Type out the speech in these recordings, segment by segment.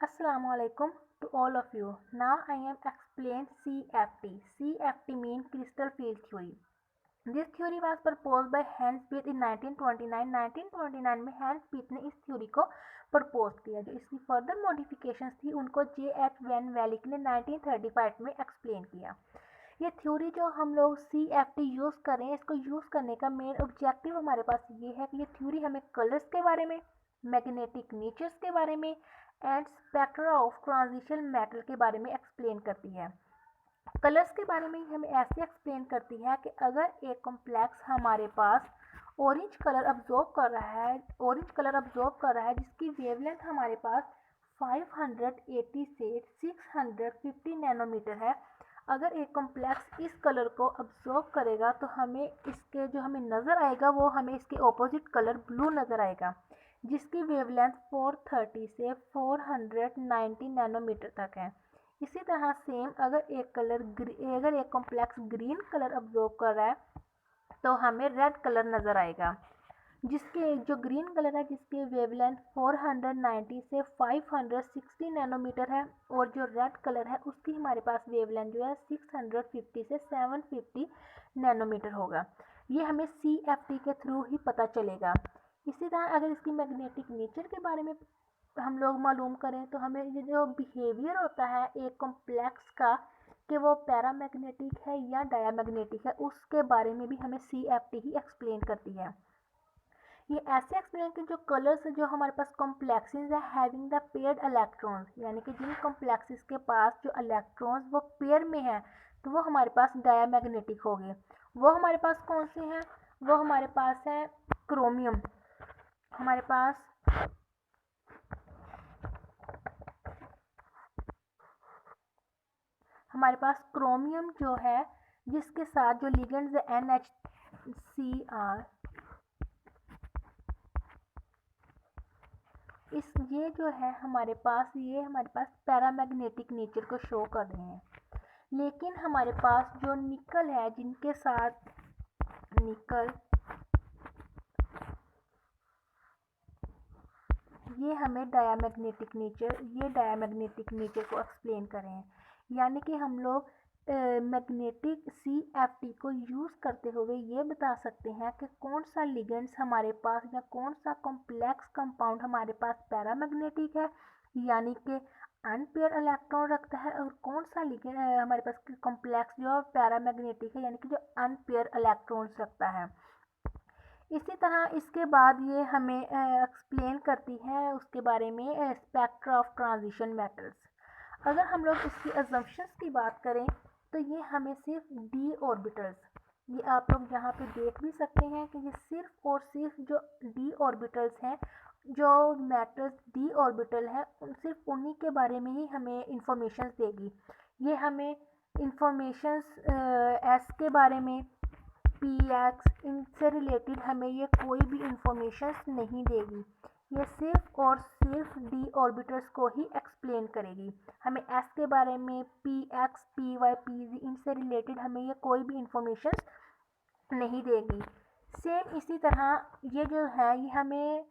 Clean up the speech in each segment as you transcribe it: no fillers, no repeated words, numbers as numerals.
Assalamualaikum to all of you. Now I am explain CFT. CFT means crystal field theory. This theory was proposed by Hans Bethe in 1929. 1929 में hence बीथ ने इस theory को propose किया। जो इसकी further modifications थी उनको J.H. Van वेलिक ने 1935 में एक्सप्लेन किया। ये थ्योरी जो हम लोग CFT यूज़ कर रहे हैं, इसको यूज़ करने का मेन ऑब्जेक्टिव हमारे पास ये है कि ये थ्योरी हमें कलर्स के बारे में, मैग्नेटिक नेचर्स के बारे में and spectra of transition metal के बारे में एक्सप्लेन करती है। कलर्स के बारे में हमें ऐसे एक्सप्लेन करती है कि अगर एक कॉम्प्लेक्स हमारे पास ऑरेंज कलर अब्जॉर्ब कर रहा है जिसकी वेवलेंथ हमारे पास 580 से 650 नैनोमीटर है। अगर एक कॉम्प्लेक्स इस कलर को अब्जॉर्ब करेगा तो हमें इसके जो हमें नज़र आएगा वो हमें इसके ऑपोजिट कलर ब्लू नज़र आएगा, जिसकी वेवलेंथ 430 से 490 नैनोमीटर तक है। इसी तरह सेम अगर एक कॉम्प्लेक्स ग्रीन कलर अब्जॉर्ब कर रहा है तो हमें रेड कलर नज़र आएगा, जिसके जो ग्रीन कलर है जिसकी वेवलेंथ 490 से 560 नैनोमीटर है, और जो रेड कलर है उसकी हमारे पास वेवलेंथ जो है 650 से 750 नैनोमीटर होगा। ये हमें CFT के थ्रू ही पता चलेगा। इसी तरह अगर इसकी मैग्नेटिक नेचर के बारे में हम लोग मालूम करें तो हमें ये जो बिहेवियर होता है एक कॉम्प्लेक्स का कि वो पैरामैग्नेटिक है या डायामैग्नेटिक है, उसके बारे में भी हमें CFT ही एक्सप्लेन करती है। ये ऐसे एक्सप्लेन कि जो कलर्स जो हमारे पास कॉम्प्लेक्सेस है हैविंग द पेयर्ड इलेक्ट्रॉन्स, यानी कि जिन कॉम्प्लेक्सेस के पास जो इलेक्ट्रॉन्स वो पेयर में है तो वो हमारे पास डायामैग्नेटिक हो गए। वो हमारे पास कौन से हैं? वो हमारे पास है क्रोमियम, हमारे पास क्रोमियम जो है जिसके साथ जो लिगेंड्स है NHCr, ये जो है हमारे पास पैरामैग्नेटिक नेचर को शो कर रहे हैं। लेकिन हमारे पास जो निकल है जिनके साथ ये हमें डायामैग्नेटिक नेचर को एक्सप्लेन कर रहे हैं। यानी कि हम लोग मैग्नेटिक CFT को यूज़ करते हुए ये बता सकते हैं कि कौन सा लिगेंड्स हमारे पास या कौन सा कॉम्प्लेक्स कंपाउंड हमारे पास पैरामैग्नेटिक है यानी कि अनपेयर इलेक्ट्रॉन रखता है, और कौन सा लिगेंड हमारे पास कॉम्प्लेक्स जो पैरामैग्नेटिक है यानी कि जो अनपेयर इलेक्ट्रॉन्स रखता है। इसी तरह इसके बाद ये हमें एक्सप्लेन करती है उसके बारे में स्पेक्ट्रा ऑफ ट्रांजिशन मेटल्स। अगर हम लोग इसकी अजम्पशंस की बात करें तो ये हमें सिर्फ d ऑर्बिटल्स, ये आप लोग यहाँ पे देख भी सकते हैं कि ये सिर्फ और सिर्फ जो d ऑर्बिटल्स हैं, जो मैटर्स d ऑर्बिटल है सिर्फ उन्हीं के बारे में ही हमें इंफॉर्मेशन देगी। ये हमें इंफॉर्मेशंस s के बारे में, px इनसे रिलेटेड हमें ये कोई भी इंफॉर्मेशंस नहीं देगी। ये सिर्फ और सिर्फ d ऑर्बिटल्स को ही एक्सप्लेन करेगी। हमें s के बारे में px py pz इनसे रिलेटेड हमें ये कोई भी इंफॉर्मेशन नहीं देगी। सेम इसी तरह ये जो है ये हमें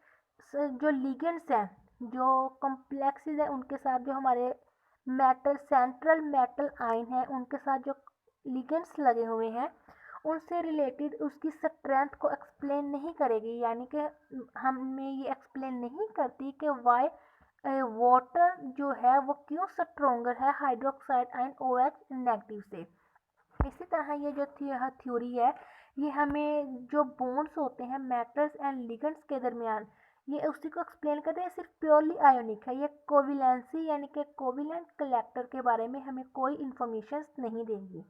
जो लिगेंड्स हैं जो कॉम्प्लेक्सेस है उनके साथ जो हमारे सेंट्रल मेटल आयन है उनके साथ जो लिगेंड्स लगे हुए हैं उनसे रिलेटेड उसकी स्ट्रेंथ को एक्सप्लेन नहीं करेगी। यानी कि हमें ये एक्सप्लेन नहीं करती कि वाई वाटर जो है वो क्यों स्ट्रोंगर है हाइड्रोक्साइड आयन OH नेगेटिव से। इसी तरह ये जो थ्योरी है ये हमें जो बॉन्ड्स होते हैं मेटल्स एंड लिगेंड्स के दरमियान ये उसी को एक्सप्लेन करते हैं, सिर्फ प्योरली आयोनिक है। ये कोविलेंसी यानी कि कोविलेंट कलेक्टर के बारे में हमें कोई इंफॉर्मेशन नहीं देंगी।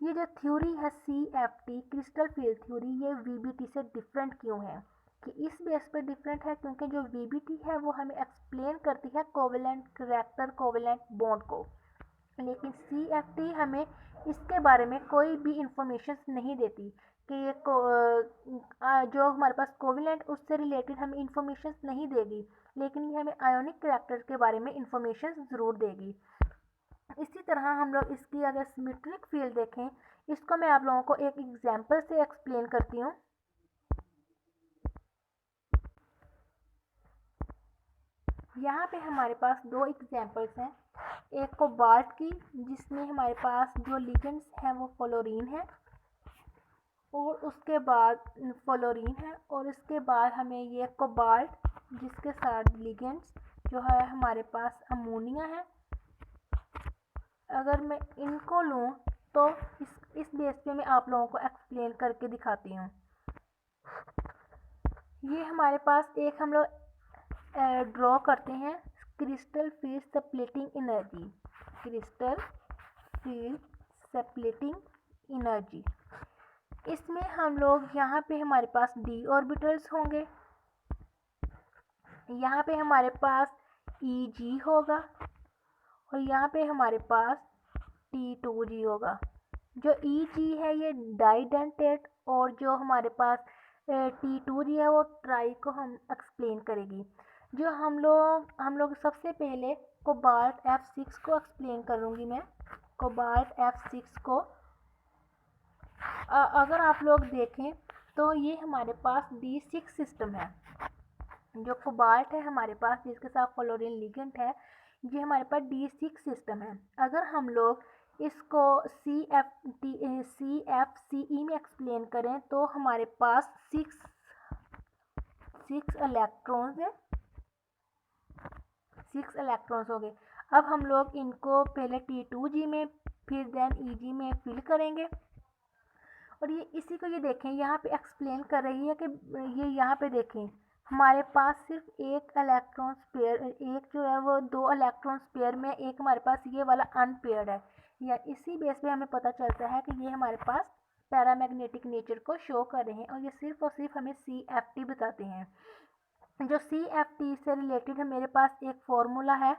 ये जो थ्योरी है CFT क्रिस्टल फील्ड थ्योरी ये VBT से डिफरेंट क्यों है? कि इस बेस पर डिफरेंट है क्योंकि जो VBT है वो हमें एक्सप्लेन करती है कोवेलेंट करेक्टर कोवेलेंट बॉन्ड को, लेकिन CFT हमें इसके बारे में कोई भी इंफॉर्मेशन नहीं देती कि ये जो हमारे पास कोवेलेंट उससे रिलेटेड हमें इंफॉर्मेशन नहीं देगी, लेकिन ये हमें आयोनिक करेक्टर के बारे में इंफॉर्मेशन ज़रूर देगी। इसी तरह हम लोग इसकी अगर सिमेट्रिक फील्ड देखें, इसको मैं आप लोगों को एक एग्जांपल से एक्सप्लेन करती हूँ। यहाँ पे हमारे पास दो एग्जांपल्स हैं, एक कोबाल्ट की जिसमें हमारे पास जो लिगेंड्स हैं वो फ्लोरीन है और उसके बाद फ्लोरीन है, और इसके बाद हमें ये कोबाल्ट जिसके साथ लिगेंड्स जो है हमारे पास अमोनिया है। अगर मैं इनको लूँ तो इस बेस पे मैं आप लोगों को एक्सप्लेन करके दिखाती हूँ। ये हमारे पास एक हम लोग ड्रॉ करते हैं crystal field splitting energy, crystal field splitting energy. इसमें हम लोग यहाँ पे हमारे पास d ऑर्बिटल्स होंगे, यहाँ पे हमारे पास Eg होगा और यहाँ पे हमारे पास T2G होगा। जो Eg है ये डाइडेंटेट और जो हमारे पास T2G है वो ट्राई को हम एक्सप्लेन करेगी। जो हम लोग सबसे पहले कोबाल्ट F6 को एक्सप्लेन करूँगी मैं। कोबाल्ट F6 को अगर आप लोग देखें तो ये हमारे पास D6 सिस्टम है। जो कोबाल्ट है हमारे पास जिसके साथ फ्लोरीन लिगेंड है, ये हमारे पास D6 सिस्टम है। अगर हम लोग इसको CFCE में एक्सप्लेन करें तो हमारे पास सिक्स इलेक्ट्रॉन्स है, 6 इलेक्ट्रॉन्स हो गए। अब हम लोग इनको पहले T2G में फिर देन Eg में फिल करेंगे और ये इसी को ये देखें यहाँ पे एक्सप्लेन कर रही है कि ये यहाँ पे देखें हमारे पास सिर्फ एक इलेक्ट्रॉन पेयर, एक जो है वो दो इलेक्ट्रॉन पेयर में, एक हमारे पास ये वाला अनपेयर्ड है। या इसी बेस पे हमें पता चलता है कि ये हमारे पास पैरामैग्नेटिक नेचर को शो कर रहे हैं और ये सिर्फ और सिर्फ हमें CFT बताते हैं। जो CFT से रिलेटेड है मेरे पास एक फॉर्मूला है,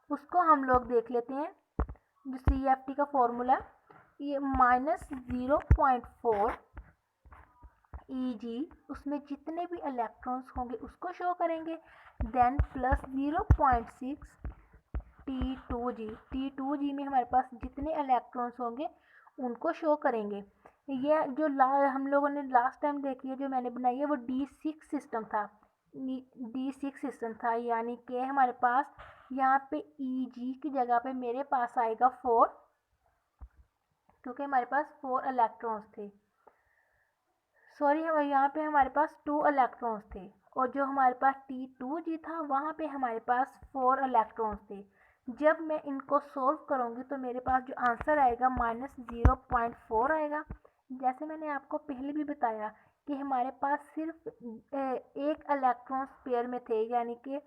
उसको हम लोग देख लेते हैं। जो CFT का फॉर्मूला ये -0.4 Eg, उसमें जितने भी इलेक्ट्रॉन्स होंगे उसको शो करेंगे, देन प्लस 0.6 T2G में हमारे पास जितने इलेक्ट्रॉन्स होंगे उनको शो करेंगे। ये जो हम लोगों ने लास्ट टाइम देखी है जो मैंने बनाई है वो D6 सिस्टम था, D6 सिस्टम था, यानी कि हमारे पास यहाँ पे Eg की जगह पे मेरे पास आएगा 4, क्योंकि हमारे पास 4 इलेक्ट्रॉन्स थे। सॉरी, यहाँ पे हमारे पास 2 इलेक्ट्रॉन्स थे और जो हमारे पास T2G था वहाँ पे हमारे पास 4 इलेक्ट्रॉन्स थे। जब मैं इनको सोल्व करूँगी तो मेरे पास जो आंसर आएगा -0.4 आएगा। जैसे मैंने आपको पहले भी बताया कि हमारे पास सिर्फ एक इलेक्ट्रॉन पेयर में थे, यानी कि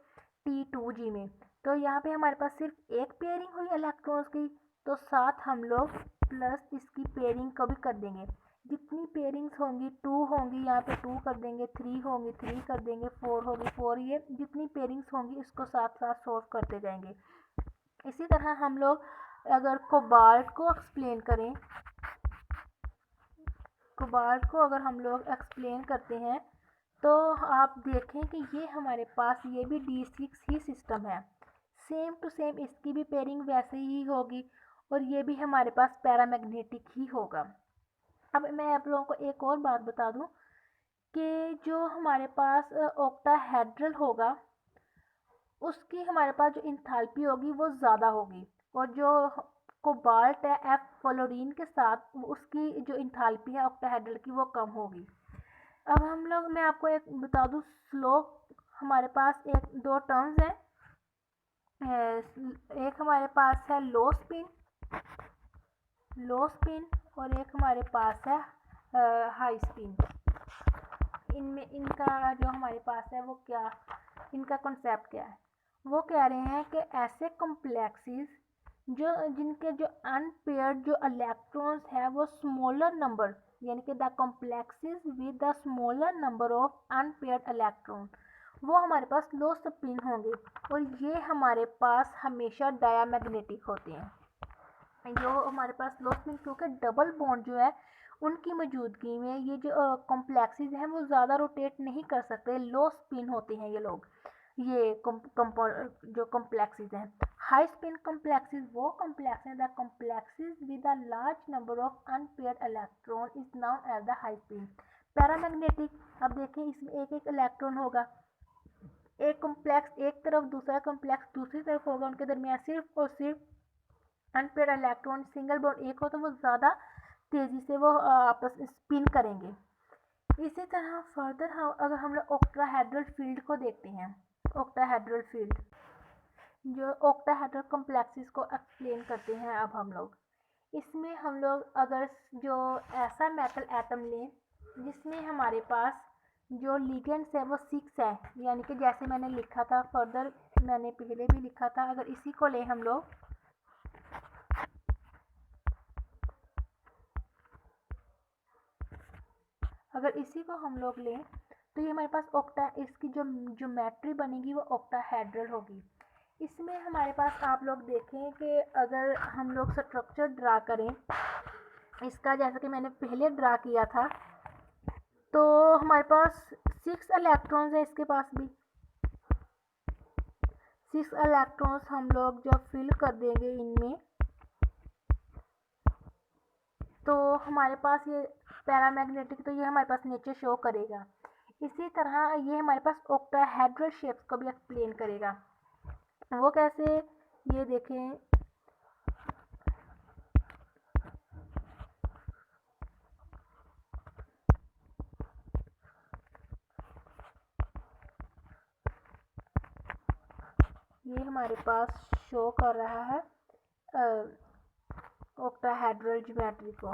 T2G में, तो यहाँ पे हमारे पास सिर्फ एक पेयरिंग हुई इलेक्ट्रॉन्स की, तो साथ हम लोग प्लस इसकी पेयरिंग को भी कर देंगे। जितनी पेयरिंग्स होंगी 2 होंगी, यहाँ पे 2 कर देंगे, 3 होंगी 3 कर देंगे, 4 होगी 4, ये जितनी पेयरिंग्स होंगी इसको साथ साथ सॉल्व करते जाएंगे। इसी तरह हम लोग अगर कोबाल्ट को एक्सप्लेन करें, कोबाल्ट को अगर हम लोग एक्सप्लेन करते हैं तो आप देखें कि ये हमारे पास ये भी D6 ही सिस्टम है, सेम टू सेम इसकी भी पेयरिंग वैसे ही होगी और ये भी हमारे पास पैरामैग्नेटिक ही होगा। अब मैं आप लोगों को एक और बात बता दूं कि जो हमारे पास ऑक्टाहेड्रल होगा उसकी हमारे पास जो इंथैल्पी होगी वो ज़्यादा होगी, और जो कोबाल्ट है F फ्लोरीन के साथ उसकी जो इंथैल्पी है ऑक्टाहेड्रल की वो कम होगी। अब हम लोग मैं आपको एक बता दूं स्लो, हमारे पास एक दो टर्म्स हैं, एक हमारे पास है लो स्पिन और एक हमारे पास है हाई स्पिन। इनमें इनका जो हमारे पास है वो क्या, इनका कॉन्सेप्ट क्या है, वो कह रहे हैं कि ऐसे कॉम्प्लेक्सेस जिनके जो अनपेयर्ड जो इलेक्ट्रॉन्स है वो स्मॉलर नंबर, यानी कि the complexes with the smaller number of unpaired electron, वो हमारे पास लो स्पिन होंगे और ये हमारे पास हमेशा डायमैग्नेटिक होते हैं। जो हमारे पास लो स्पिन, क्योंकि डबल बॉन्ड जो है उनकी मौजूदगी में ये जो कॉम्प्लेक्सेस हैं वो ज़्यादा रोटेट नहीं कर सकते, लो स्पिन होते हैं ये लोग, ये जो कॉम्प्लेक्सेस हैं। हाई स्पिन कॉम्प्लेक्सेस वो कॉम्प्लेक्स हैं the complexes with a large number of unpaired electron is known as the high spin. Paramagnetic, अब देखें इसमें एक एक इलेक्ट्रॉन होगा, एक कॉम्प्लेक्स एक तरफ, दूसरा कॉम्प्लेक्स दूसरी तरफ होगा, उनके दरमियान सिर्फ और सिर्फ अनपेयर्ड इलेक्ट्रॉन, सिंगल बॉन्ड एक हो तो वो ज़्यादा तेज़ी से वो आपस में स्पिन करेंगे। इसी तरह फर्दर अगर हम लोग ऑक्टाहेड्रल फील्ड को देखते हैं, ऑक्टाहेड्रल फील्ड जो ऑक्टाहेड्रल कॉम्प्लेक्सेस को एक्सप्लेन करते हैं। अब हम लोग इसमें हम लोग अगर जो ऐसा मेटल एटम लें जिसमें हमारे पास जो लिगेंड्स है वो 6 है, यानी कि जैसे मैंने लिखा था, फर्दर मैंने पहले भी लिखा था, अगर इसी को लें हम लोग, अगर इसी को हम लोग लें तो ये हमारे पास इसकी जो ज्योमेट्री बनेगी वो ऑक्टाहेड्रल होगी। इसमें हमारे पास आप लोग देखें कि अगर हम लोग स्ट्रक्चर ड्रा करें इसका, जैसा कि मैंने पहले ड्रा किया था, तो हमारे पास 6 इलेक्ट्रॉन्स है, इसके पास भी 6 इलेक्ट्रॉन्स हम लोग जब फिल कर देंगे इनमें तो हमारे पास ये पैरामैग्नेटिक, तो ये हमारे पास नीचे शो करेगा। इसी तरह ये हमारे पास ऑक्टाहेड्रल शेप्स को भी एक्सप्लेन करेगा। वो कैसे, ये देखें, ये हमारे पास शो कर रहा है ऑक्टाहेड्रल ज्योमेट्री को।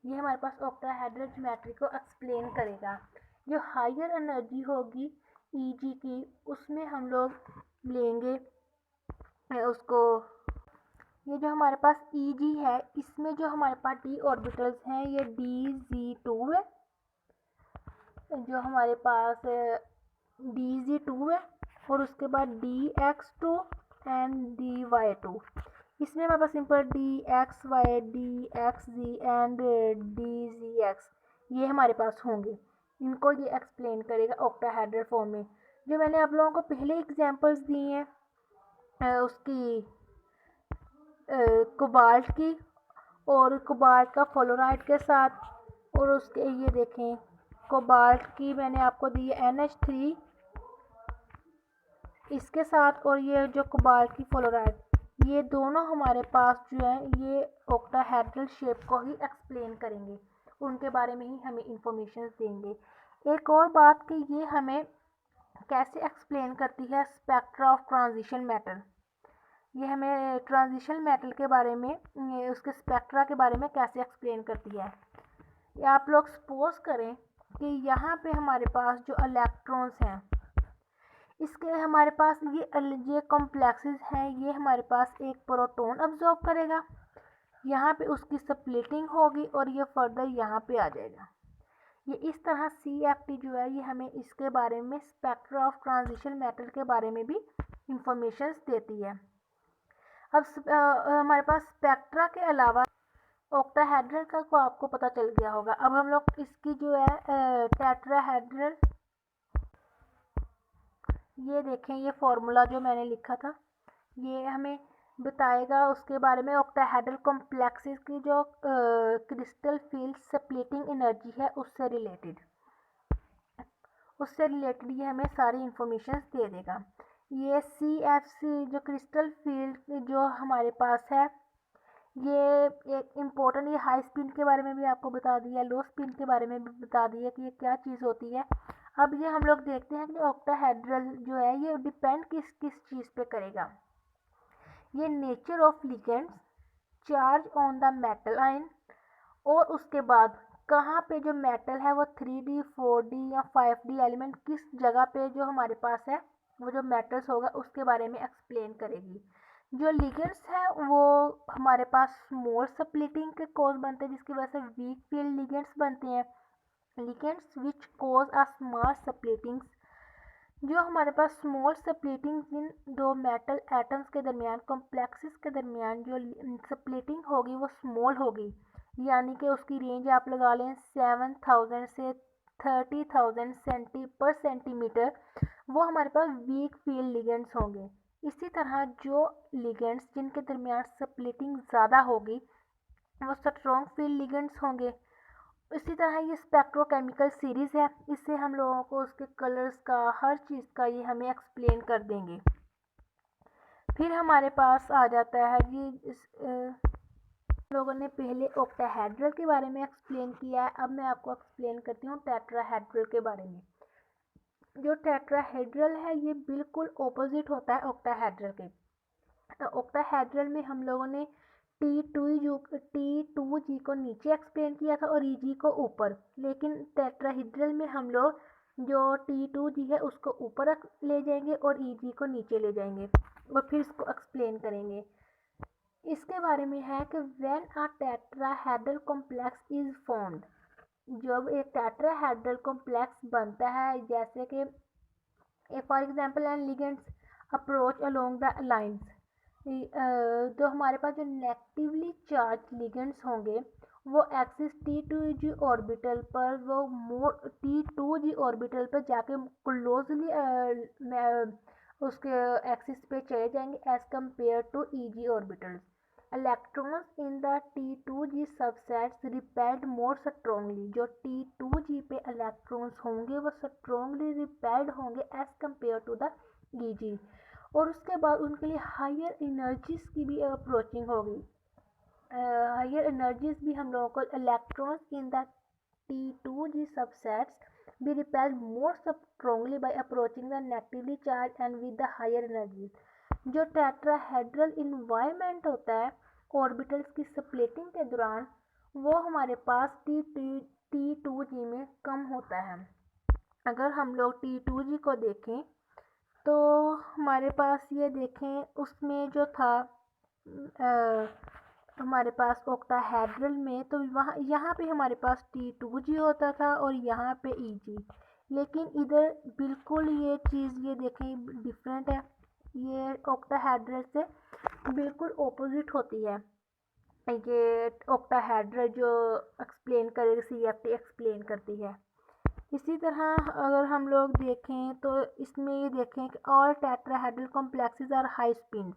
ये हमारे पास ऑक्टाहेड्रल ज्योमेट्री को एक्सप्लेन करेगा। जो हायर एनर्जी होगी ईजी की, उसमें हम लोग लेंगे उसको, ये जो हमारे पास ईजी है इसमें जो हमारे पास डी ऑर्बिटल्स हैं ये DZ2 है, जो हमारे पास DZ2 है, और उसके बाद DX2 एंड DY2। इसमें हमारे पास simple DXY, DXZ and DZX ये हमारे पास होंगे। इनको ये एक्सप्लेन करेगा ऑक्टाहेड्रल फॉर्म में। जो मैंने आप लोगों को पहले एग्जांपल्स दी हैं उसकी कोबाल्ट की, और कोबाल्ट का फ्लोराइड के साथ, और उसके ये देखें कोबाल्ट की मैंने आपको दी है NH3 इसके साथ, और ये जो कोबाल्ट की फ्लोराइड, ये दोनों हमारे पास जो है ये ऑक्टाहेड्रल शेप को ही एक्सप्लेन करेंगे, उनके बारे में ही हमें इंफॉर्मेशन देंगे। एक और बात कि ये हमें कैसे एक्सप्लेन करती है स्पेक्ट्रा ऑफ ट्रांजिशन मेटल, ये हमें ट्रांजिशन मेटल के बारे में, उसके स्पेक्ट्रा के बारे में कैसे एक्सप्लेन करती है। या आप लोग सपोज करें कि यहाँ पे हमारे पास जो इलेक्ट्रॉन्स हैं इसके हमारे पास ये कॉम्प्लेक्सेस हैं, ये हमारे पास एक प्रोटॉन अब्जॉर्ब करेगा, यहाँ पे उसकी स्प्लिटिंग होगी और ये फर्दर यहाँ पे आ जाएगा। ये इस तरह CFT जो है ये हमें इसके बारे में स्पेक्ट्रा ऑफ ट्रांजिशन मेटल के बारे में भी इंफॉर्मेशन देती है। अब हमारे पास स्पेक्ट्रा के अलावा ऑक्टाहेड्रल का को आपको पता चल गया होगा। अब हम लोग इसकी जो है टेट्राहेड्रल, ये देखें ये फॉर्मूला जो मैंने लिखा था ये हमें बताएगा उसके बारे में, ऑक्टाहेड्रल कॉम्प्लेक्सेस की जो क्रिस्टल फील्ड स्प्लिटिंग एनर्जी है उससे रिलेटेड ये हमें सारी इंफॉर्मेशन दे देगा। ये CFC जो क्रिस्टल फील्ड जो हमारे पास है ये एक इम्पोर्टेंट, ये हाई स्पिन के बारे में भी आपको बता दिया, लो स्पिन के बारे में भी बता दिया कि ये क्या चीज़ होती है। अब ये हम लोग देखते हैं कि ऑक्टाहेड्रल जो है ये डिपेंड किस किस चीज़ पे करेगा। ये nature of ligands, charge on the metal ion, और उसके बाद कहाँ पे जो मेटल है वो 3D 4D या 5D एलिमेंट किस जगह पे जो हमारे पास है वो जो मेटल्स होगा उसके बारे में एक्सप्लेन करेगी। जो लिगेंड्स है वो हमारे पास स्मॉल स्प्लिटिंग के कॉज बनते हैं जिसकी वजह से वीक फील्ड लिगेंड्स बनते हैं। Ligands which cause a small splittings, जो हमारे पास स्मॉल स्प्लिटिंग जिन दो मेटल एटम्स के दरमियान, कॉम्प्लेक्सेस के दरमियान जो स्प्लिटिंग होगी वो स्मॉल होगी, यानी कि उसकी रेंज आप लगा लें 7000 से 30,000 पर सेंटीमीटर, वो हमारे पास वीक फील्ड लिगेंड्स होंगे। इसी तरह जो लिगेंड्स जिनके दरमियान स्प्लिटिंग ज़्यादा होगी वो स्ट्रॉन्ग फील्ड लिगेंड्स होंगे, इसी तरह ये स्पेक्ट्रोकेमिकल सीरीज़ है, इससे हम लोगों को उसके कलर्स का, हर चीज़ का ये हमें एक्सप्लेन कर देंगे। फिर हमारे पास आ जाता है जी लोगों ने पहले ऑक्टाहेड्रल के बारे में एक्सप्लेन किया है, अब मैं आपको एक्सप्लेन करती हूँ टेट्राहेड्रल के बारे में। जो टेट्राहेड्रल है ये बिल्कुल ऑपोजिट होता है ऑक्टाहेड्रल के। तो ऑक्टाहेड्रल में हम लोगों ने T2G को नीचे एक्सप्लेन किया था और EG को ऊपर, लेकिन टेट्राहेड्रल में हम लोग जो T2G है उसको ऊपर ले जाएंगे और EG को नीचे ले जाएंगे और फिर इसको एक्सप्लेन करेंगे। इसके बारे में है कि when a tetrahedral complex is formed, जब एक टेट्राहेड्रल कॉम्प्लेक्स बनता है, जैसे कि for example and ligands approach along the lines, जो हमारे पास जो नेगेटिवली चार्ज लिगेंड्स होंगे वो एक्सिस T2G ऑर्बिटल पर, वो मोर T2G ऑर्बिटल पर जाके क्लोजली उसके एक्सिस पे चले जाएंगे as compare to EG orbitals. Electrons in the T2G subsets repelled more strongly, जो T2G पे इलेक्ट्रॉन्स होंगे वो स्ट्रॉन्गली रिपेल्ड होंगे as compare to the EG, और उसके बाद उनके लिए हायर एनर्जीज की भी अप्रोचिंग होगी। हायर एनर्जीज भी हम लोगों को electrons in the T2G subsets be repelled more strongly by approaching the negatively charged and with the higher energies। जो टेट्राहेड्रल इन्वायरमेंट होता है ऑर्बिटल्स की स्प्लिटिंग के दौरान, वो हमारे पास T2G में कम होता है। अगर हम लोग T2G को देखें तो हमारे पास ये देखें, उसमें जो था हमारे पास ऑक्टाहेड्रल में, तो वहाँ यहाँ पे हमारे पास T2G होता था और यहाँ पे EG, लेकिन इधर बिल्कुल ये चीज़ ये देखें डिफरेंट है, ये ऑक्टाहेड्रल से बिल्कुल ऑपोजिट होती है। ये ऑक्टाहेड्रल जो एक्सप्लेन करेगी CFT एक्सप्लेन करती है। इसी तरह अगर हम लोग देखें तो इसमें ये देखें कि all tetrahedral complexes are high spin,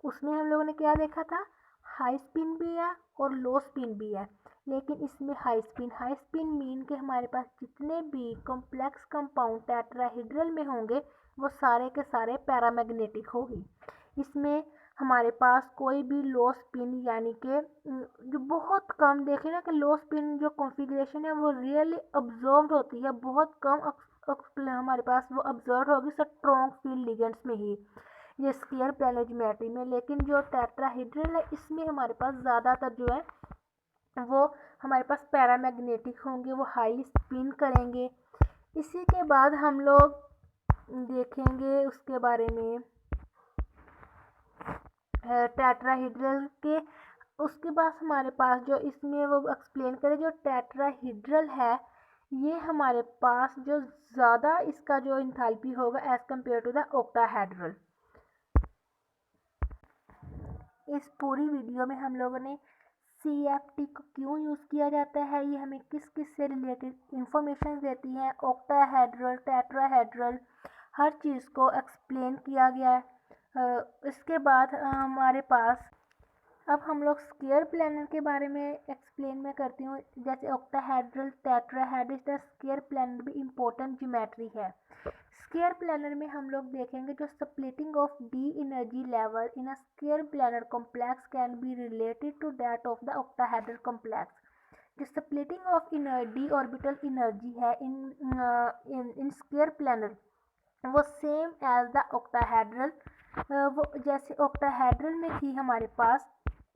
उसमें हम लोगों ने क्या देखा था, हाई स्पिन भी है और लो स्पिन भी है, लेकिन इसमें हाई स्पिन मीन के हमारे पास जितने भी कॉम्प्लेक्स कंपाउंड टेट्राहेड्रल में होंगे वो सारे के सारे पैरामैग्नेटिक होगी। इसमें हमारे पास कोई भी लो स्पिन, यानी कि जो बहुत कम देखें ना कि लो स्पिन जो कॉन्फ़िगरेशन है वो रियली ऑब्जर्व्ड होती है, बहुत कम हमारे पास वो ऑब्जर्व होगी स्ट्रॉन्ग फील्ड लिगेंड्स में ही, ये स्क्वायर प्लेनर ज्योमेट्री में। लेकिन जो टेट्राहेड्रल है इसमें हमारे पास ज़्यादातर जो है वो हमारे पास पैरामैग्नेटिक होंगे, वो हाई स्पिन करेंगे। इसी के बाद हम लोग देखेंगे उसके बारे में टेट्राहेड्रल के, उसके बाद हमारे पास जो इसमें वो एक्सप्लेन करें, जो टेट्राहेड्रल है ये हमारे पास जो ज़्यादा इसका जो इंथैल्पी होगा as compare to the octahedral. इस पूरी वीडियो में हम लोगों ने CFT को क्यों यूज़ किया जाता है, ये हमें किस किस से रिलेटेड इंफॉर्मेशन देती है, ऑक्टाहेड्रल टेट्राहेड्रल हर चीज़ को एक्सप्लेन किया गया है। इसके बाद हमारे पास अब हम लोग स्क्वायर प्लेनर के बारे में एक्सप्लेन मैं करती हूँ। जैसे octahedral tetrahedral the square planar भी इम्पोर्टेंट ज्योमेट्री है। स्क्वायर प्लेनर में हम लोग देखेंगे जो splitting of D energy level in a square planar complex can be related to that of the octahedral complex. जो splitting of D orbital energy है in square planar वो same as the octahedral, वो जैसे octahedral में थी हमारे पास,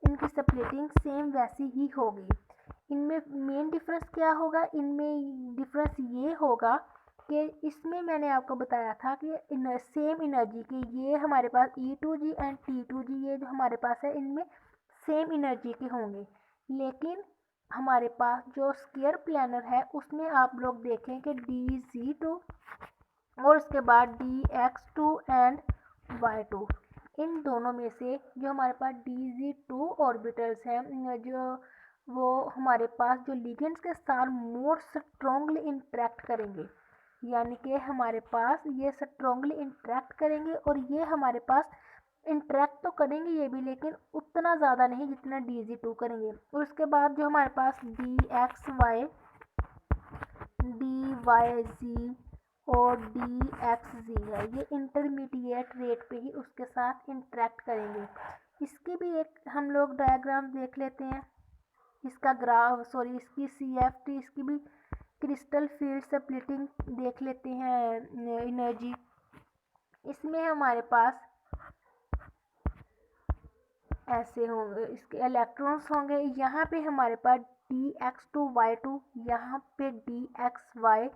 इनकी splitting same वैसी ही होगी। इनमें मेन डिफरेंस क्या होगा, इनमें डिफरेंस ये होगा कि इसमें मैंने आपको बताया था कि सेम एनर्जी की, ये हमारे पास E2G एंड T2G ये जो हमारे पास है इनमें सेम एनर्जी के होंगे, लेकिन हमारे पास जो स्क्वायर प्लेनर है उसमें आप लोग देखें कि DZ2 और उसके बाद DX2 एंड Y2, इन दोनों में से जो हमारे पास DZ2 ऑर्बिटल्स हैं जो वो हमारे पास जो लिगेंड्स के साथ मोर स्ट्रॉन्गली इंटरेक्ट करेंगे, यानी कि हमारे पास ये स्ट्रॉन्गली इंटरेक्ट करेंगे और ये हमारे पास इंटरेक्ट तो करेंगे ये भी, लेकिन उतना ज़्यादा नहीं जितना DZ2 करेंगे। और उसके बाद जो हमारे पास DXY डी वाई जी और डी एक्स जी है, ये इंटरमीडिएट रेट पे ही उसके साथ इंटरेक्ट करेंगे। इसकी भी एक हम लोग डायग्राम देख लेते हैं। इसका इसकी CFT, इसकी भी क्रिस्टल फील्ड स्प्लिटिंग देख लेते हैं एनर्जी। इसमें हमारे पास ऐसे होंगे, इसके इलेक्ट्रॉन्स होंगे। यहाँ पे हमारे पास dx2y2, यहाँ पे dxy,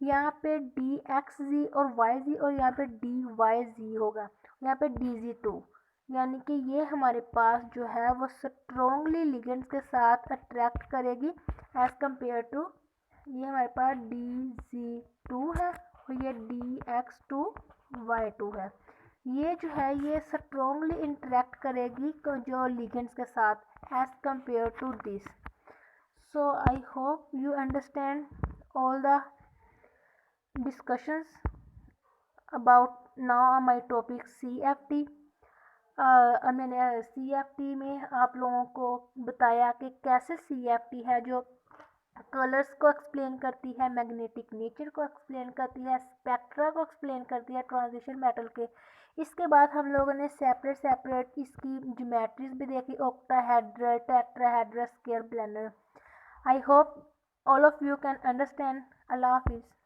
यहाँ पे dxz और yz, और यहाँ पे dyz होगा, यहाँ पे dz2। यानी कि ये हमारे पास जो है वो स्ट्रॉन्गली लिगेंड्स के साथ अट्रैक्ट करेगी एज कंपेयर टू, ये हमारे पास dz2 है और ये dx2y2 है। ये जो है ये स्ट्रॉन्गली इंटरेक्ट करेगी जो लिगेंड्स के साथ as compare to this. So I hope you understand all the discussions about now my topic CFT। मैंने CFT में आप लोगों को बताया कि कैसे CFT है जो कलर्स को एक्सप्लेन करती है, मैग्नेटिक नेचर को एक्सप्लेन करती है, स्पेक्ट्रा को एक्सप्लेन करती है ट्रांजिशन मेटल के। इसके बाद हम लोगों ने सेपरेट इसकी ज्योमेट्रीज भी देखी, octahedral, tetrahedral, square planar. I hope all of you can understand. अल्लाह हाफिज़।